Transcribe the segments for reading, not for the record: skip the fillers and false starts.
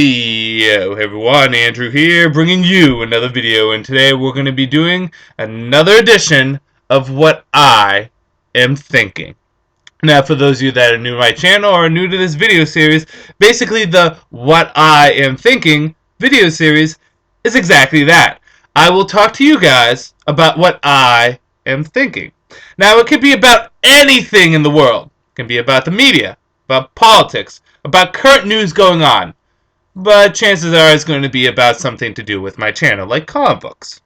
Hey everyone, Andrew here, bringing you another video, and today we're going to be doing another edition of What I Am Thinking. Now, for those of you that are new to my channel or new to this video series, basically the What I Am Thinking video series is exactly that. I will talk to you guys about what I am thinking. Now, it could be about anything in the world. It can be about the media, about politics, about current news going on. But chances are it's going to be about something to do with my channel, like comic books.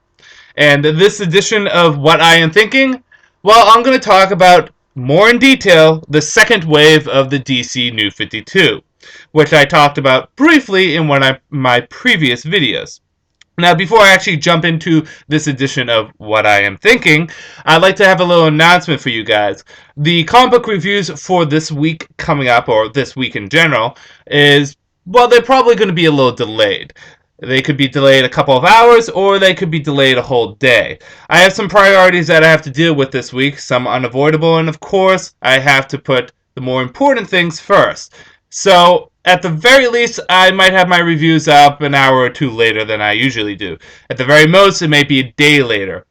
And this edition of What I Am Thinking, well, I'm going to talk about more in detail the second wave of the DC New 52, which I talked about briefly in one of my previous videos. Now, before I actually jump into this edition of What I Am Thinking, I'd like to have a little announcement for you guys. The comic book reviews for this week coming up, or this week in general, is, well, they're probably going to be a little delayed. They could be delayed a couple of hours, or they could be delayed a whole day. I have some priorities that I have to deal with this week, some unavoidable, and of course, I have to put the more important things first. So, at the very least, I might have my reviews up an hour or two later than I usually do. At the very most, it may be a day later.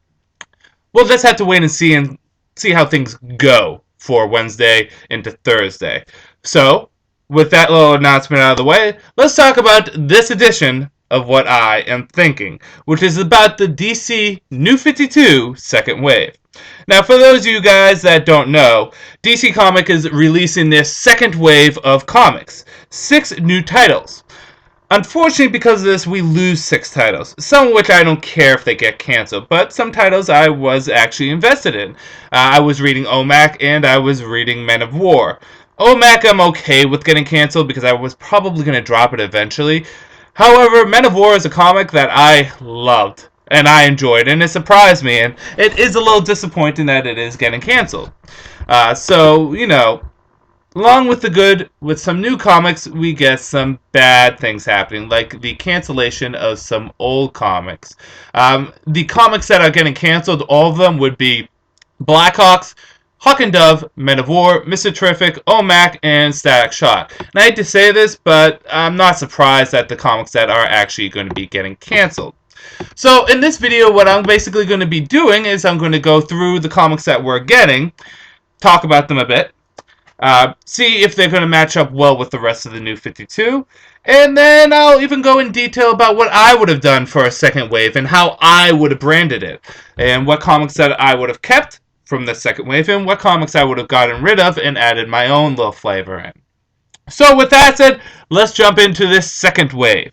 We'll just have to wait and see how things go for Wednesday into Thursday. So, with that little announcement out of the way, let's talk about this edition of What I Am Thinking, which is about the DC New 52 second wave. Now, for those of you guys that don't know, DC Comics is releasing their second wave of comics. 6 new titles. Unfortunately, because of this, we lose 6 titles, some of which I don't care if they get canceled, but some titles I was actually invested in. I was reading OMAC and I was reading Men of War. OMAC I'm okay with getting canceled because I was probably going to drop it eventually. However, Men of War is a comic that I loved and I enjoyed, and it surprised me, and it is a little disappointing that it is getting canceled. So, you know, along with the good, with some new comics, we get some bad things happening, like the cancellation of some old comics. The comics that are getting canceled, all of them would be Blackhawks, Hawk and Dove, Men of War, Mr. Terrific, OMAC, and Static Shock. And I hate to say this, but I'm not surprised at the comics that are actually going to be getting canceled. So in this video, what I'm basically going to be doing is I'm going to go through the comics that we're getting, talk about them a bit, see if they're going to match up well with the rest of the New 52, and then I'll even go in detail about what I would have done for a second wave and how I would have branded it, and what comics that I would have kept from the second wave and what comics I would have gotten rid of and added my own little flavor in. So with that said, let's jump into this second wave.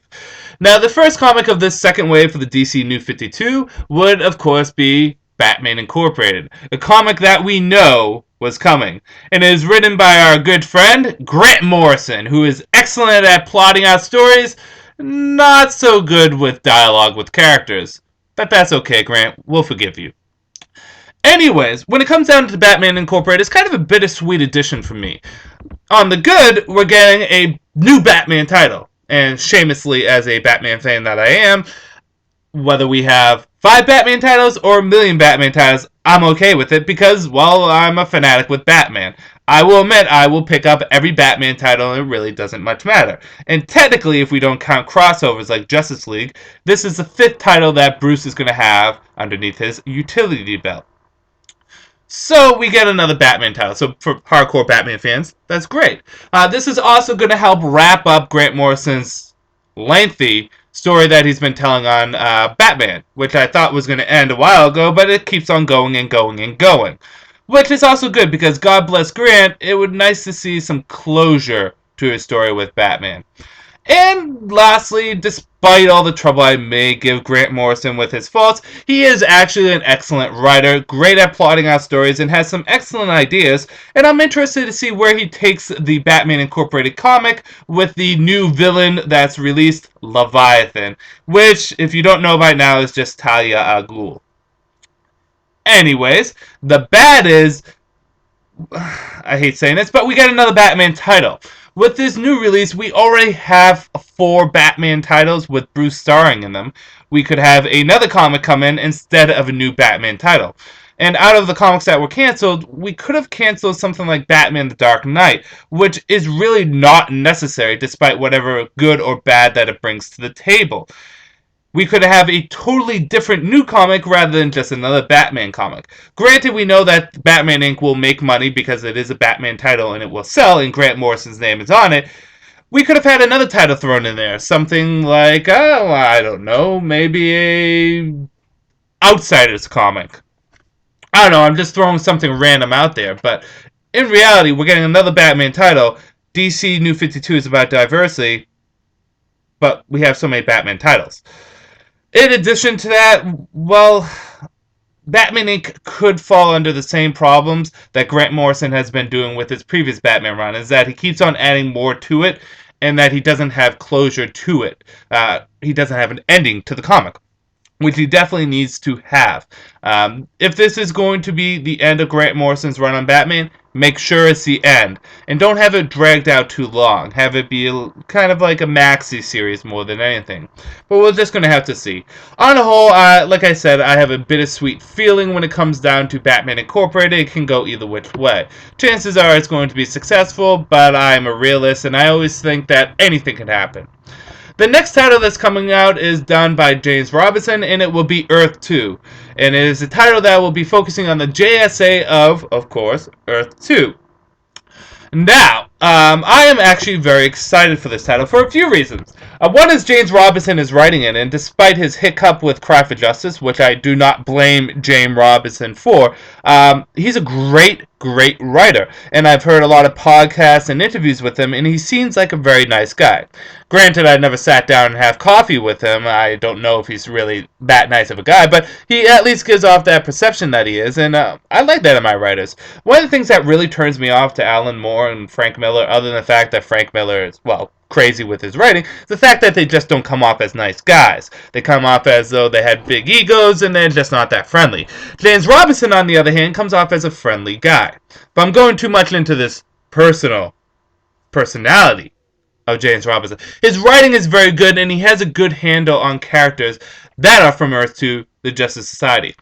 Now, the first comic of this second wave for the DC New 52 would, of course, be Batman Incorporated, a comic that we know was coming, and it is written by our good friend, Grant Morrison, who is excellent at plotting out stories, not so good with dialogue with characters. But that's okay, Grant, we'll forgive you. Anyways, when it comes down to Batman Incorporated, it's kind of a bittersweet addition for me. On the good, we're getting a new Batman title. And shamelessly, as a Batman fan that I am, whether we have 5 Batman titles or a million Batman titles, I'm okay with it because, well, I'm a fanatic with Batman. I will admit I will pick up every Batman title and it really doesn't much matter. And technically, if we don't count crossovers like Justice League, this is the 5th title that Bruce is going to have underneath his utility belt. So we get another Batman title. So for hardcore Batman fans, that's great. This is also going to help wrap up Grant Morrison's lengthy story that he's been telling on Batman, which I thought was going to end a while ago, but it keeps on going and going and going. Which is also good because, God bless Grant, it would be nice to see some closure to his story with Batman. And lastly, despite all the trouble I may give Grant Morrison with his faults, he is actually an excellent writer, great at plotting out stories, and has some excellent ideas, and I'm interested to see where he takes the Batman Incorporated comic with the new villain that's released, Leviathan, which, if you don't know by now, is just Talia al Ghul. Anyways, the bad is, I hate saying this, but we got another Batman title. With this new release, we already have 4 Batman titles with Bruce starring in them. We could have another comic come in instead of a new Batman title. And out of the comics that were canceled, we could have canceled something like Batman the Dark Knight, which is really not necessary despite whatever good or bad that it brings to the table. We could have a totally different new comic rather than just another Batman comic. Granted, we know that Batman Inc. will make money because it is a Batman title and it will sell, and Grant Morrison's name is on it. We could have had another title thrown in there. Something like, oh, I don't know, maybe a Outsiders comic. I don't know, I'm just throwing something random out there, but in reality, we're getting another Batman title. DC New 52 is about diversity, but we have so many Batman titles. In addition to that, well, Batman Inc. could fall under the same problems that Grant Morrison has been doing with his previous Batman run, is that he keeps on adding more to it, and that he doesn't have closure to it. He doesn't have an ending to the comic, which he definitely needs to have. If this is going to be the end of Grant Morrison's run on Batman, make sure it's the end. And don't have it dragged out too long. Have it be kind of like a maxi series more than anything. But we're just going to have to see. On the whole, like I said, I have a bittersweet feeling when it comes down to Batman Incorporated. It can go either which way. Chances are it's going to be successful, but I'm a realist, and I always think that anything can happen. The next title that's coming out is done by James Robinson, and it will be Earth 2. And it is a title that will be focusing on the JSA of course, Earth 2. Now, I am actually very excited for this title for a few reasons. One is James Robinson is writing it, and despite his hiccup with Cry for Justice, which I do not blame James Robinson for, he's a great writer. And I've heard a lot of podcasts and interviews with him, and he seems like a very nice guy. Granted, I never sat down and have coffee with him. I don't know if he's really that nice of a guy, but he at least gives off that perception that he is, and I like that in my writers. One of the things that really turns me off to Alan Moore and Frank Miller, other than the fact that Frank Miller is, well, crazy with his writing, is the fact that they just don't come off as nice guys. They come off as though they had big egos, and they're just not that friendly. James Robinson, on the other hand, comes off as a friendly guy. But I'm going too much into this personality of James Robinson. His writing is very good, and he has a good handle on characters that are from Earth to the Justice Society.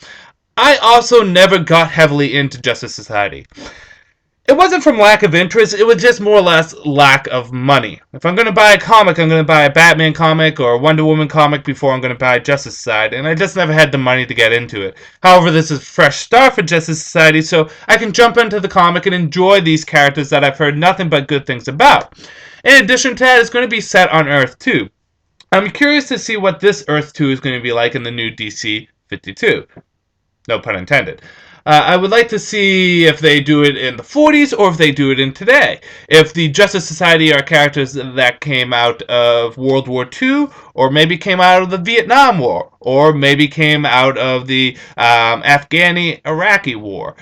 I also never got heavily into Justice Society. It wasn't from lack of interest, it was just more or less lack of money. If I'm going to buy a comic, I'm going to buy a Batman comic or a Wonder Woman comic before I'm going to buy Justice Society, and I just never had the money to get into it. However, this is a fresh start for Justice Society, so I can jump into the comic and enjoy these characters that I've heard nothing but good things about. In addition to that, it's going to be set on Earth 2. I'm curious to see what this Earth 2 is going to be like in the new DC 52. No pun intended. I would like to see if they do it in the 40s or if they do it in today. If the Justice Society are characters that came out of World War II, or maybe came out of the Vietnam War, or maybe came out of the Afghani-Iraqi War.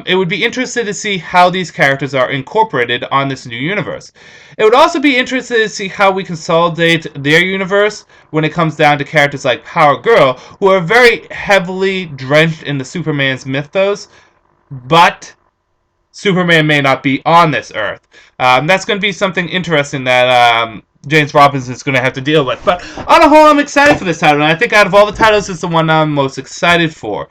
It would be interesting to see how these characters are incorporated on this new universe. It would also be interesting to see how we consolidate their universe when it comes down to characters like Power Girl, who are very heavily drenched in the Superman's mythos, but Superman may not be on this Earth. That's going to be something interesting that James Robinson is going to have to deal with. But on the whole, I'm excited for this title, and I think out of all the titles, it's the one I'm most excited for.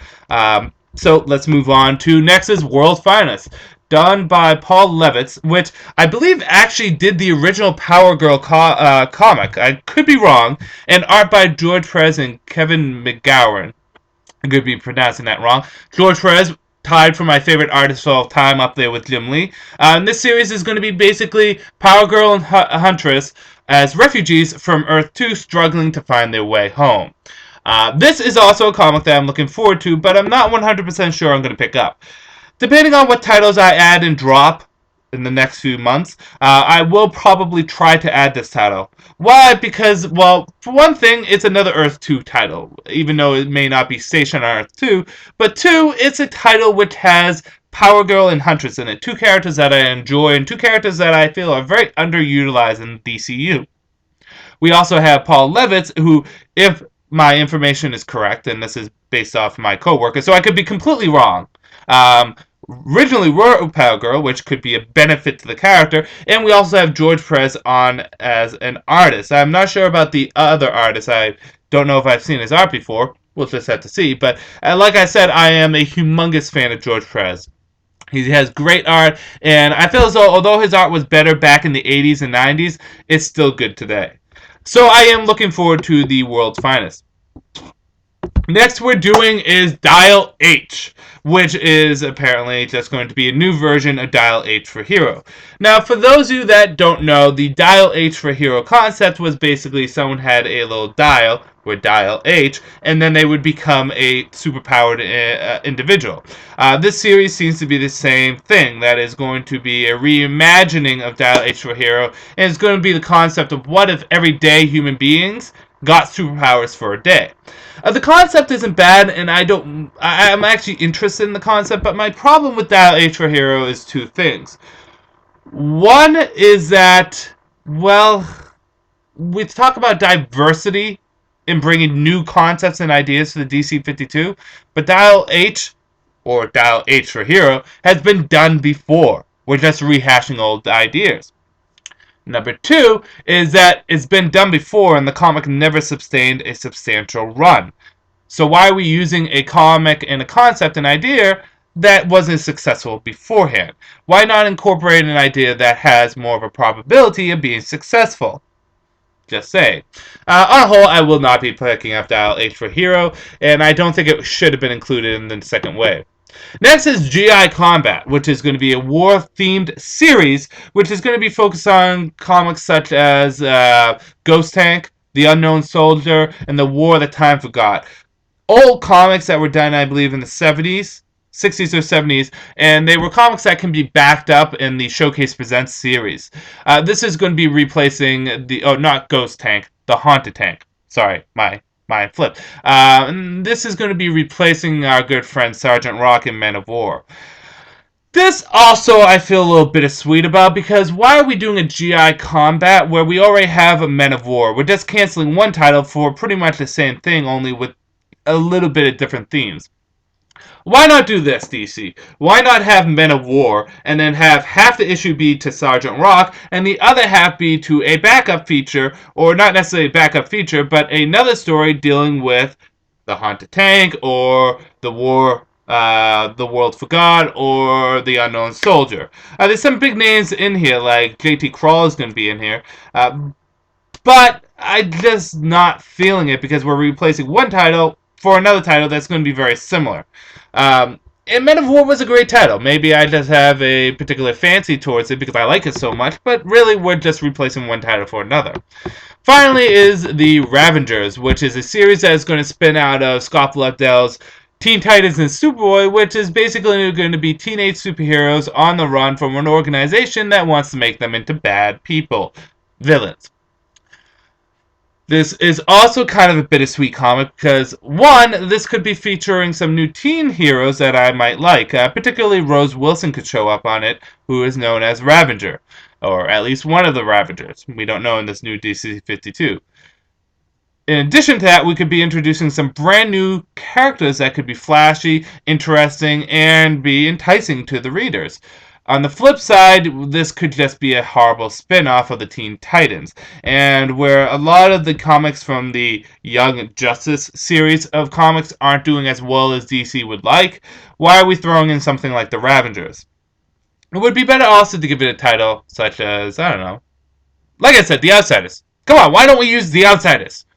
So let's move on to next is World's Finest, done by Paul Levitz, which I believe actually did the original Power Girl comic. I could be wrong. And art by George Perez and Kevin McGowan. I could be pronouncing that wrong. George Perez, tied for my favorite artist of all time, up there with Jim Lee. This series is going to be basically Power Girl and Huntress as refugees from Earth 2 struggling to find their way home. This is also a comic that I'm looking forward to, but I'm not 100% sure I'm going to pick up. Depending on what titles I add and drop in the next few months, I will probably try to add this title. Why? Because, well, for one thing, it's another Earth 2 title, even though it may not be stationed on Earth 2. But two, it's a title which has Power Girl and Huntress in it. Two characters that I enjoy and two characters that I feel are very underutilized in DCU. We also have Paul Levitz, who, if my information is correct, and this is based off my coworker, so I could be completely wrong, originally wrote Power Girl, which could be a benefit to the character, and we also have George Perez on as an artist. I'm not sure about the other artist. I don't know if I've seen his art before. we'll just have to see. But like I said, I am a humongous fan of George Perez. He has great art, and I feel as though although his art was better back in the 80s and 90s, it's still good today. So I am looking forward to the world's finest. Next we're doing is Dial H, which is apparently just going to be a new version of Dial H for Hero. Now, for those of you that don't know, the Dial H for Hero concept was basically someone had a little dial, or Dial H, and then they would become a superpowered individual. This series seems to be the same thing. That is going to be a reimagining of Dial H for Hero, and it's going to be the concept of what if everyday human beings got superpowers for a day. The concept isn't bad, and I'm actually interested in the concept, but my problem with Dial H for Hero is two things. One is that, well, we talk about diversity in bringing new concepts and ideas to the DC-52, but Dial H, or Dial H for Hero, has been done before. We're just rehashing old ideas. Number two is that it's been done before and the comic never sustained a substantial run. So why are we using a comic and a concept, an idea, that wasn't successful beforehand? Why not incorporate an idea that has more of a probability of being successful? Just say. On a whole, I will not be picking up Dial H for Hero, and I don't think it should have been included in the second wave. Next is GI Combat, which is going to be a war-themed series, which is going to be focused on comics such as Ghost Tank, The Unknown Soldier, and The War That Time Forgot. Old comics that were done, I believe, in the 70s, 60s or 70s, and they were comics that can be backed up in the Showcase Presents series. This is going to be replacing not Ghost Tank, the Haunted Tank. Sorry, my mind flipped. This is going to be replacing our good friend Sergeant Rock in Men of War. This also I feel a little bittersweet about, because why are we doing a GI Combat where we already have a Men of War? We're just canceling one title for pretty much the same thing, only with a little bit of different themes. Why not do this, DC? Why not have Men of War and then have half the issue be to Sergeant Rock and the other half be to a backup feature, or not necessarily a backup feature, but another story dealing with the Haunted Tank or the War, the World Forgot, or the Unknown Soldier. There's some big names in here, like JT Kral is going to be in here. But I'm just not feeling it because we're replacing one title for another title that's going to be very similar. And Men of War was a great title. Maybe I just have a particular fancy towards it because I like it so much, but really we're just replacing one title for another. Finally is the Ravengers, which is a series that is going to spin out of Scott Lobdell's Teen Titans and Superboy, which is basically going to be teenage superheroes on the run from an organization that wants to make them into bad people, villains. This is also kind of a bittersweet comic because, one, this could be featuring some new teen heroes that I might like. Particularly Rose Wilson could show up on it, who is known as Ravenger, or at least one of the Ravengers. We don't know in this new DC-52. In addition to that, we could be introducing some brand new characters that could be flashy, interesting, and be enticing to the readers. On the flip side, this could just be a horrible spin-off of the Teen Titans, and where a lot of the comics from the Young Justice series of comics aren't doing as well as DC would like, why are we throwing in something like the Ravengers? It would be better also to give it a title such as, I don't know, like I said, The Outsiders. Come on, why don't we use The Outsiders?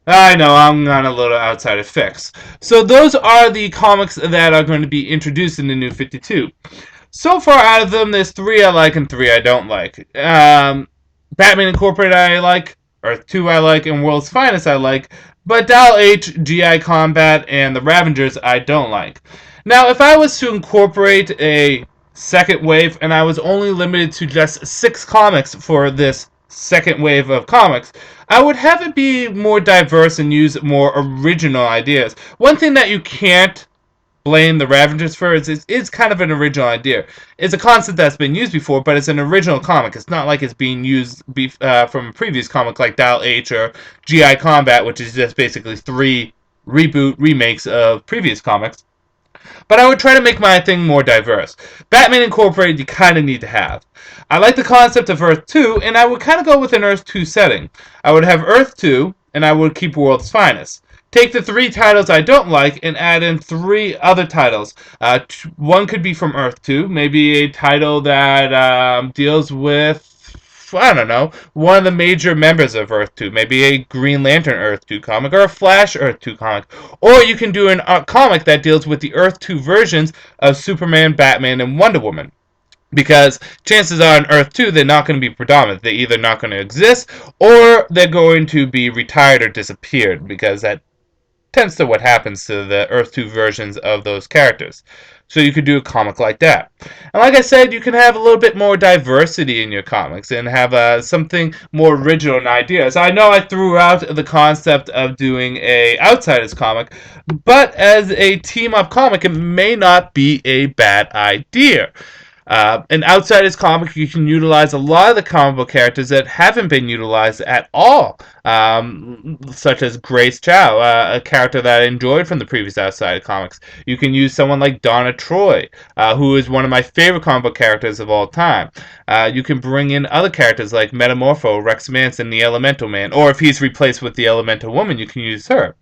I know, I'm on a little outsider fix. So those are the comics that are going to be introduced in the new 52. So far out of them, there's 3 I like and 3 I don't like. Batman Incorporated I like, Earth 2 I like, and World's Finest I like, but Dial H, GI Combat, and the Ravengers I don't like. Now, if I was to incorporate a second wave, and I was only limited to just 6 comics for this second wave of comics, I would have it be more diverse and use more original ideas. One thing that you can't blame the Ravengers for is kind of an original idea. It's a concept that's been used before, but it's an original comic. It's not like it's being used from a previous comic like Dial H or GI Combat, which is just basically 3 remakes of previous comics. But I would try to make my thing more diverse. Batman Incorporated you kind of need to have. I like the concept of Earth 2, and I would kind of go with an Earth 2 setting. I would have Earth 2, and I would keep World's Finest. Take the three titles I don't like and add in three other titles. One could be from Earth 2, maybe a title that deals with, I don't know, one of the major members of Earth 2. Maybe a Green Lantern Earth 2 comic or a Flash Earth 2 comic. Or you can do a comic that deals with the Earth 2 versions of Superman, Batman, and Wonder Woman. Because chances are on Earth 2, they're not going to be predominant. They're either not going to exist or they're going to be retired or disappeared, because that tends to what happens to the Earth 2 versions of those characters. So you could do a comic like that. And like I said, you can have a little bit more diversity in your comics and have something more original in ideas. I know I threw out the concept of doing a Outsiders comic, but as a team-up comic, it may not be a bad idea. In Outsiders comic, you can utilize a lot of the comic book characters that haven't been utilized at all, such as Grace Chow, a character that I enjoyed from the previous Outsiders comics. You can use someone like Donna Troy, who is one of my favorite comic book characters of all time. You can bring in other characters like Metamorpho, Rex Manson, the Elemental Man, or if he's replaced with the Elemental Woman, you can use her.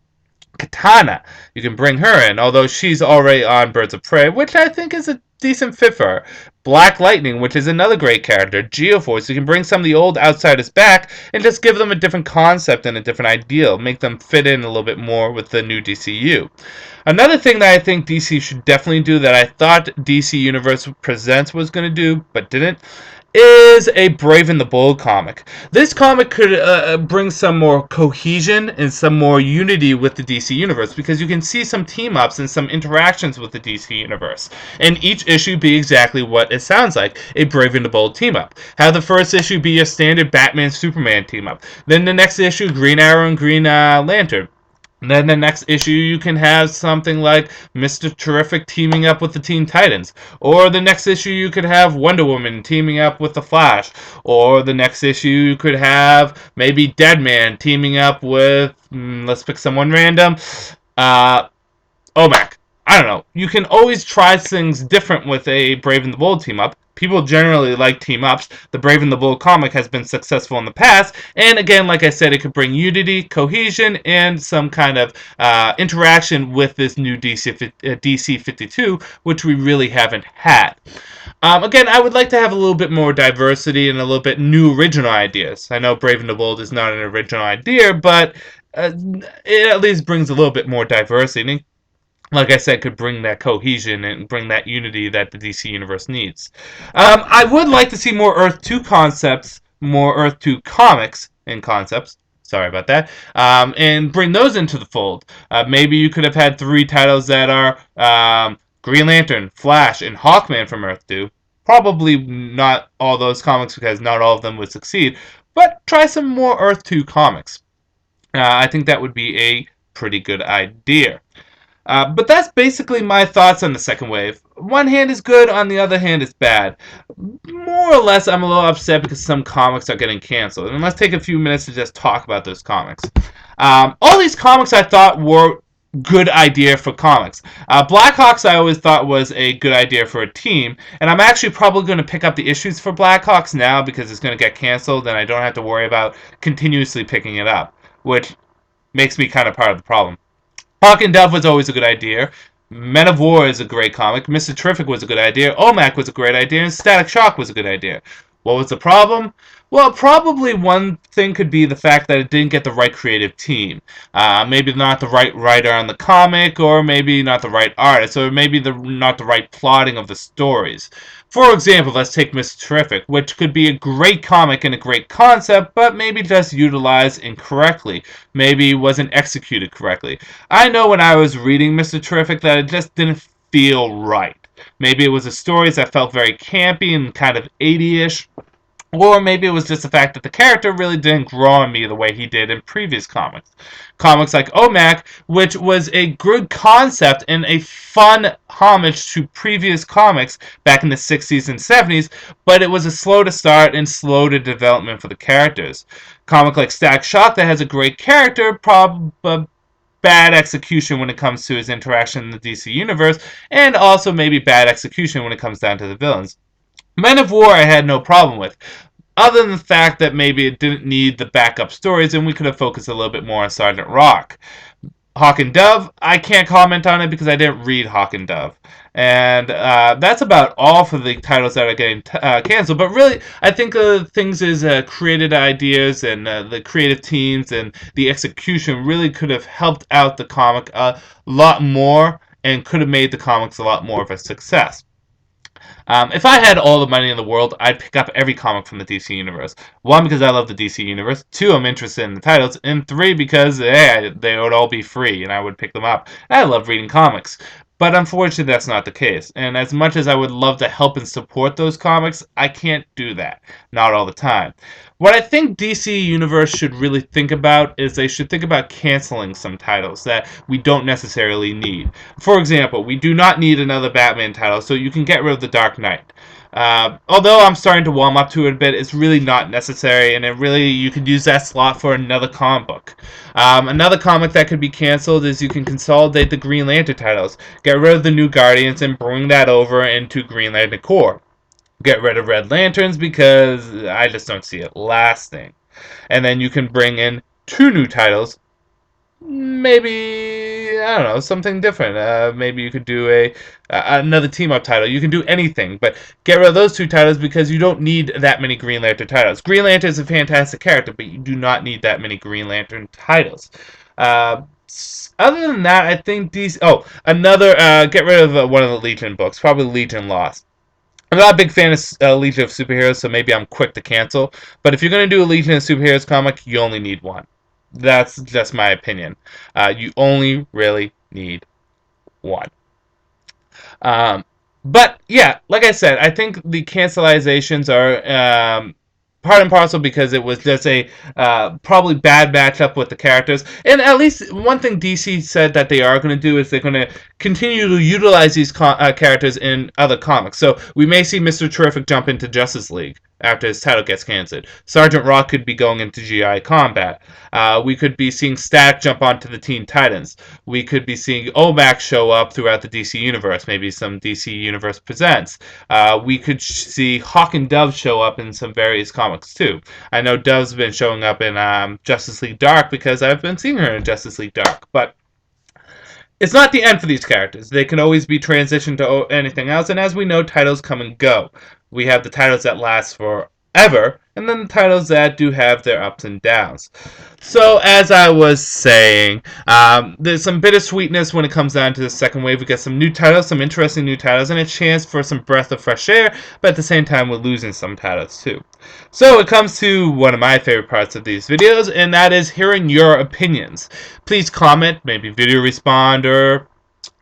Katana, you can bring her in, although she's already on Birds of Prey, which I think is a decent fit for her. Black Lightning, which is another great character. Geoforce, you can bring some of the old Outsiders back and just give them a different concept and a different ideal, make them fit in a little bit more with the new DCU. Another thing that I think DC should definitely do that I thought DC Universe Presents was going to do, but didn't, is a Brave and the Bold comic. This comic could bring some more cohesion and some more unity with the DC Universe, because you can see some team-ups and some interactions with the DC Universe. And each issue be exactly what it sounds like, a Brave and the Bold team-up. Have the first issue be a standard Batman-Superman team-up. Then the next issue, Green Arrow and Green Lantern. And then the next issue, you can have something like Mr. Terrific teaming up with the Teen Titans. Or the next issue, you could have Wonder Woman teaming up with the Flash. Or the next issue, you could have maybe Deadman teaming up with, let's pick someone random, OMAC. I don't know. You can always try things different with a Brave and the Bold team up. People generally like team ups. The Brave and the Bold comic has been successful in the past, and again, like I said, it could bring unity, cohesion, and some kind of interaction with this new DC 52, which we really haven't had. Again, I would like to have a little bit more diversity and a little bit new original ideas. I know Brave and the Bold is not an original idea, but it at least brings a little bit more diversity. And like I said, could bring that cohesion and bring that unity that the DC Universe needs. I would like to see more Earth 2 concepts, more Earth 2 comics and concepts. Sorry about that. And bring those into the fold. Maybe you could have had three titles that are Green Lantern, Flash, and Hawkman from Earth 2. Probably not all those comics, because not all of them would succeed. But try some more Earth 2 comics. I think that would be a pretty good idea. But that's basically my thoughts on the second wave. One hand is good, on the other hand is bad. More or less, I'm a little upset because some comics are getting canceled. And let's take a few minutes to just talk about those comics. All these comics I thought were good idea for comics. Blackhawks I always thought was a good idea for a team, and I'm actually probably going to pick up the issues for Blackhawks now because it's going to get canceled and I don't have to worry about continuously picking it up, which makes me kind of part of the problem. Hawk and Dove was always a good idea. Men of War is a great comic. Mr. Terrific was a good idea. OMAC was a great idea. And Static Shock was a good idea. What was the problem? Well, probably one thing could be the fact that it didn't get the right creative team. Maybe not the right writer on the comic, or maybe not the right artist, or maybe not the right plotting of the stories. For example, let's take Mr. Terrific, which could be a great comic and a great concept, but maybe just utilized incorrectly. Maybe wasn't executed correctly. I know when I was reading Mr. Terrific that it just didn't feel right. Maybe it was the stories that felt very campy and kind of 80-ish. Or maybe it was just the fact that the character really didn't grow on me the way he did in previous comics. Comics like OMAC, which was a good concept and a fun homage to previous comics back in the 60s and 70s, but it was a slow to start and slow to development for the characters. Comic like Static Shock that has a great character, bad execution when it comes to his interaction in the DC Universe, and also maybe bad execution when it comes down to the villains. Men of War I had no problem with, other than the fact that maybe it didn't need the backup stories and we could have focused a little bit more on Sergeant Rock. Hawk and Dove, I can't comment on it because I didn't read Hawk and Dove. And that's about all for the titles that are getting canceled. But really, I think things is creative ideas and the creative teams and the execution really could have helped out the comic a lot more and could have made the comics a lot more of a success. If I had all the money in the world, I'd pick up every comic from the DC universe. One, because I love the DC universe. Two, I'm interested in the titles. And three, because they would all be free and I would pick them up. I love reading comics. But unfortunately, that's not the case. And as much as I would love to help and support those comics, I can't do that. Not all the time. What I think DC Universe should really think about is they should think about canceling some titles that we don't necessarily need. For example, we do not need another Batman title, so you can get rid of the Dark Knight. Although I'm starting to warm up to it a bit, it's really not necessary, and it really you could use that slot for another comic book. Another comic that could be canceled is you can consolidate the Green Lantern titles, get rid of the New Guardians, and bring that over into Green Lantern Corps. Get rid of Red Lanterns because I just don't see it lasting. And then you can bring in two new titles. Maybe I don't know, something different. Maybe you could do another team up title. You can do anything, but get rid of those two titles because you don't need that many Green Lantern titles. Green Lantern is a fantastic character, but you do not need that many Green Lantern titles. Uh, Other than that, I think these. Oh, another. Get rid of one of the Legion books. Probably Legion Lost. I'm not a big fan of Legion of Superheroes, so maybe I'm quick to cancel. But if you're going to do a Legion of Superheroes comic, you only need one. That's just my opinion. You only really need one. Um, but yeah, like I said, I think the cancelizations are part and parcel because it was just a probably bad matchup with the characters. And at least one thing DC said that they are going to do is they're going to continue to utilize these characters in other comics. So we may see Mr. Terrific jump into Justice League after his title gets canceled. Sergeant Rock could be going into GI Combat. We could be seeing Stack jump onto the Teen Titans. We could be seeing OMAC show up throughout the DC Universe. Maybe some DC Universe Presents. We could see Hawk and Dove show up in some various comics too. I know Dove's been showing up in Justice League Dark because I've been seeing her in Justice League Dark. But it's not the end for these characters. They can always be transitioned to anything else, and as we know, titles come and go. We have the titles that last forever, and then the titles that do have their ups and downs. So, as I was saying, there's some bittersweetness when it comes down to the second wave. We get some new titles, some interesting new titles, and a chance for some breath of fresh air, but at the same time, we're losing some titles too. So, it comes to one of my favorite parts of these videos, and that is hearing your opinions. Please comment, maybe video respond, or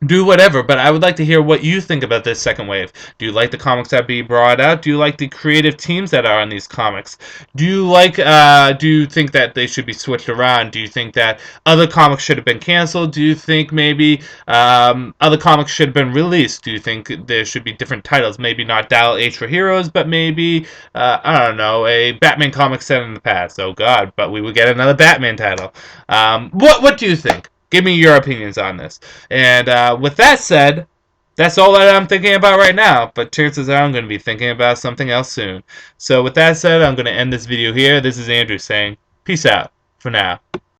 do whatever, but I would like to hear what you think about this second wave. Do you like the comics that be brought out? Do you like the creative teams that are on these comics? Do you think that they should be switched around? Do you think that other comics should have been canceled? Do you think maybe other comics should have been released? Do you think there should be different titles? Maybe not Dial H for Heroes, but maybe I don't know, a Batman comic set in the past. Oh God, but we would get another Batman title. What do you think? Give me your opinions on this. And with that said, that's all that I'm thinking about right now, but chances are I'm going to be thinking about something else soon. So with that said, I'm going to end this video here. This is Andrew saying, peace out for now.